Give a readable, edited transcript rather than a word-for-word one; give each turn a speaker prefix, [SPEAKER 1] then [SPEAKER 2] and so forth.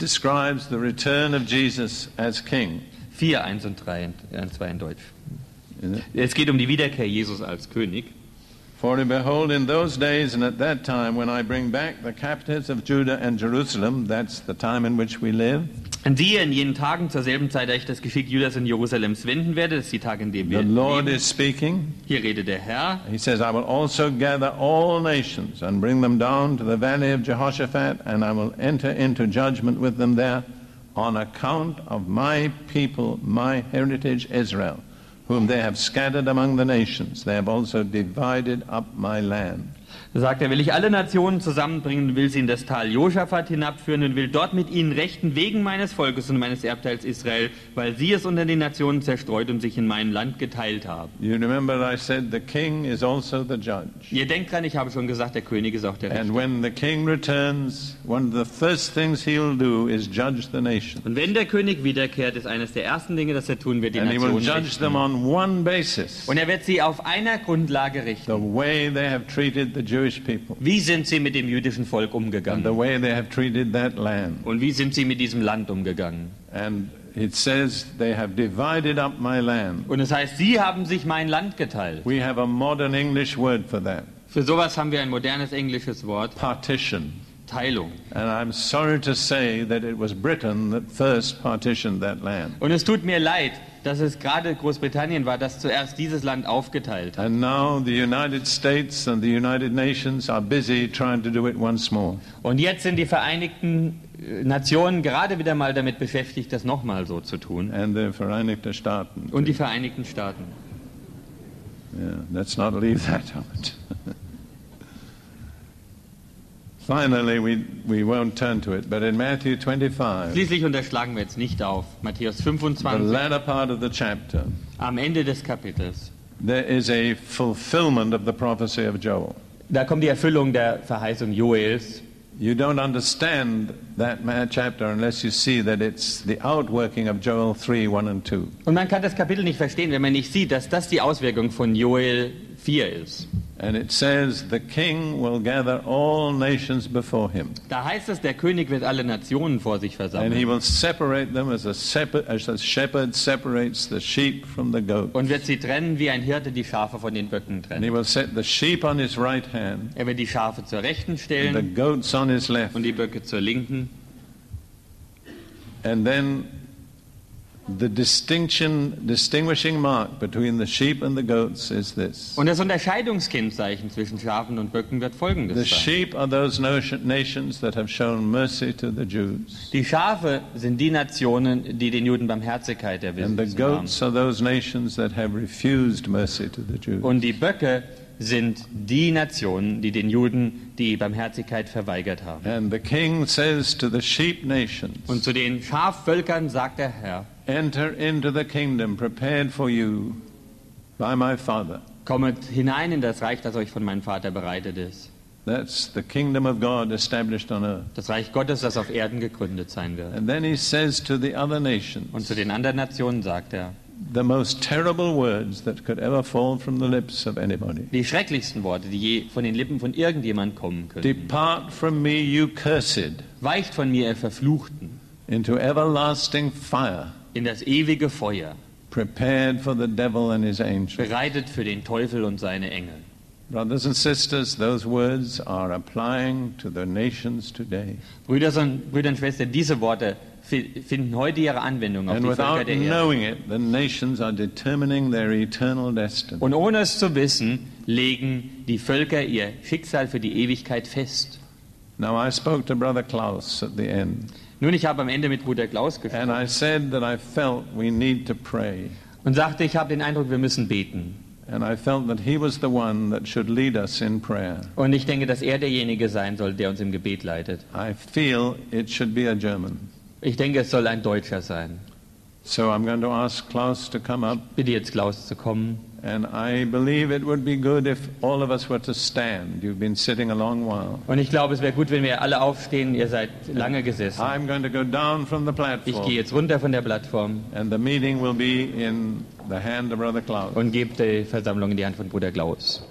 [SPEAKER 1] describes the return of Jesus as king.
[SPEAKER 2] 4, 1 und 3, 2 in Deutsch.
[SPEAKER 1] Is it?
[SPEAKER 2] Es geht um die Wiederkehr Jesus als König.
[SPEAKER 1] For behold, in those days and at that time, when I bring back the captives of Judah and Jerusalem, that's the time in which we live.
[SPEAKER 2] Und siehe, in jenen Tagen zur selben Zeit, da ich das Geschick Judas und Jerusalems wenden werde, das ist die Tage, in denen wir
[SPEAKER 1] The Lord
[SPEAKER 2] leben.
[SPEAKER 1] is speaking.
[SPEAKER 2] Hier redet der Herr.
[SPEAKER 1] He says, I will also gather all nations and bring them down to the valley of Jehoshaphat, and I will enter into judgment with them there on account of my people, my heritage Israel, whom they have scattered among the nations. They have also divided up my land.
[SPEAKER 2] Da sagt er, will ich alle Nationen zusammenbringen, will sie in das Tal Josaphat hinabführen und will dort mit ihnen rechten wegen meines Volkes und meines Erbteils Israel, weil sie es unter den Nationen zerstreut und sich in meinem Land geteilt haben.
[SPEAKER 1] You remember I said the king is also the judge.
[SPEAKER 2] Ihr denkt dran, ich habe schon gesagt, der König ist auch der
[SPEAKER 1] And
[SPEAKER 2] Richter.
[SPEAKER 1] when the king returns, one of the first things he'll do is judge the nation.
[SPEAKER 2] Und wenn der König wiederkehrt, ist eines der ersten Dinge, das er tun wird, die
[SPEAKER 1] And he will
[SPEAKER 2] Nationen
[SPEAKER 1] judge them
[SPEAKER 2] richten.
[SPEAKER 1] on one basis.
[SPEAKER 2] Und er wird sie auf einer Grundlage richten.
[SPEAKER 1] The way they have treated the Jewish people.
[SPEAKER 2] Wie sind sie mit dem jüdischen Volk
[SPEAKER 1] And the
[SPEAKER 2] umgegangen?
[SPEAKER 1] way they have treated that land.
[SPEAKER 2] Und wie sind sie mit diesem Land umgegangen?
[SPEAKER 1] And it says they have divided up my land.
[SPEAKER 2] Und es heißt, sie haben sich mein Land geteilt.
[SPEAKER 1] We have a modern English word for that.
[SPEAKER 2] Für sowas haben wir ein modernes englisches Wort,
[SPEAKER 1] Partition.
[SPEAKER 2] Teilung.
[SPEAKER 1] And I'm sorry to say that it was Britain that first partitioned that land.
[SPEAKER 2] Und es tut mir leid, dass es gerade Großbritannien war, das zuerst dieses Land aufgeteilt hat.
[SPEAKER 1] And now the United States and the United Nations are busy trying to do it once more.
[SPEAKER 2] Und jetzt sind die Vereinigten Nationen gerade wieder mal damit beschäftigt, das nochmal so zu tun.
[SPEAKER 1] And the Vereinigte Staaten.
[SPEAKER 2] Und die Vereinigten Staaten.
[SPEAKER 1] Yeah, let's not leave that out. Finally, we won't turn to it, but in Matthew 25,
[SPEAKER 2] Schließlich unterschlagen wir jetzt nicht auf. Matthäus
[SPEAKER 1] the
[SPEAKER 2] 25,
[SPEAKER 1] latter part of the chapter,
[SPEAKER 2] am Ende des Kapitels.
[SPEAKER 1] there is a fulfillment of the prophecy of Joel.
[SPEAKER 2] Da kommt die Erfüllung der Verheißung Joels.
[SPEAKER 1] You don't understand that chapter unless you see that it's the outworking of Joel 3, 1 and 2.
[SPEAKER 2] Und man kann das Kapitel nicht verstehen, wenn man nicht sieht, dass das die Auswirkung von Joel 4 ist.
[SPEAKER 1] And it says, the king will gather all nations before him.
[SPEAKER 2] Da heißt es, der König wird alle Nationen vor sich
[SPEAKER 1] And he
[SPEAKER 2] versammeln
[SPEAKER 1] will separate them as a shepherd separates the sheep from the goat.
[SPEAKER 2] und wird sie trennen, wie ein Hirte die Schafe von den Böcken
[SPEAKER 1] And he
[SPEAKER 2] trennt.
[SPEAKER 1] will set the sheep on his right hand,
[SPEAKER 2] Er wird die Schafe zur Rechten
[SPEAKER 1] and the
[SPEAKER 2] stellen
[SPEAKER 1] goats on his left.
[SPEAKER 2] und die Böcke zur Linken.
[SPEAKER 1] And then the distinguishing mark between the sheep and the goats is this.
[SPEAKER 2] Und das Unterscheidungskennzeichen zwischen Schafen und Böcken wird
[SPEAKER 1] The
[SPEAKER 2] folgendes sein.
[SPEAKER 1] sheep are those nations that have shown mercy to the Jews.
[SPEAKER 2] Die Schafe sind die Nationen, die den Juden Barmherzigkeit
[SPEAKER 1] And the
[SPEAKER 2] erwiesen haben.
[SPEAKER 1] goats are those nations that have refused mercy to the Jews.
[SPEAKER 2] Und die Böcke sind die Nationen, die den Juden die Barmherzigkeit verweigert haben.
[SPEAKER 1] And the king says to the sheep nations,
[SPEAKER 2] Und zu den Schafvölkern sagt der Herr,
[SPEAKER 1] enter into the kingdom prepared for you by my Father.
[SPEAKER 2] kommet hinein in das Reich, das euch von meinem Vater bereitet ist.
[SPEAKER 1] That's the kingdom of God established on earth.
[SPEAKER 2] Das Reich Gottes, das auf Erden gegründet sein wird.
[SPEAKER 1] And then he says to the other
[SPEAKER 2] Und
[SPEAKER 1] nations,
[SPEAKER 2] zu den anderen Nationen sagt er,
[SPEAKER 1] the most terrible words that could ever fall from the lips of anybody.
[SPEAKER 2] die schrecklichsten Worte, die je von den Lippen von irgendjemand kommen können.
[SPEAKER 1] Depart from me, you cursed,
[SPEAKER 2] Weicht von mir, ihr Verfluchten,
[SPEAKER 1] into everlasting fire,
[SPEAKER 2] in das ewige Feuer,
[SPEAKER 1] prepared for the devil and his angels.
[SPEAKER 2] bereitet für den Teufel und seine Engel.
[SPEAKER 1] Brothers and sisters, those words are applying to the nations today.
[SPEAKER 2] Brüder und Schwestern, diese Worte finden heute ihre Anwendung auf
[SPEAKER 1] And
[SPEAKER 2] die Völker
[SPEAKER 1] without
[SPEAKER 2] der Erde.
[SPEAKER 1] knowing it, the nations are determining their eternal destiny.
[SPEAKER 2] Und ohne es zu wissen, legen die Völker ihr Schicksal für die Ewigkeit fest.
[SPEAKER 1] Now, I spoke to Brother Klaus at the end,
[SPEAKER 2] Nun, ich habe am Ende mit Bruder Klaus
[SPEAKER 1] and
[SPEAKER 2] gesprochen
[SPEAKER 1] I said that I felt we need to pray.
[SPEAKER 2] und sagte, ich habe den Eindruck, wir müssen beten.
[SPEAKER 1] And I felt that he was the one that should lead us in prayer.
[SPEAKER 2] Und ich denke, dass er derjenige sein soll, der uns im Gebet leitet.
[SPEAKER 1] I feel it should be a German.
[SPEAKER 2] Ich denke, es soll ein Deutscher sein.
[SPEAKER 1] So I'm going to ask Klaus to come up,
[SPEAKER 2] Bitte jetzt Klaus zu kommen.
[SPEAKER 1] and I believe it would be good if all of us were to stand. You've been sitting a long while.
[SPEAKER 2] Und ich glaube, es wäre gut, wenn wir alle aufstehen. Ihr seid lange gesessen.
[SPEAKER 1] I'm going to go down from the
[SPEAKER 2] Ich gehe
[SPEAKER 1] platform,
[SPEAKER 2] jetzt runter von der Plattform
[SPEAKER 1] and the meeting will be in the hand of Brother Klaus.
[SPEAKER 2] und gebe die Versammlung in die Hand von Bruder Klaus.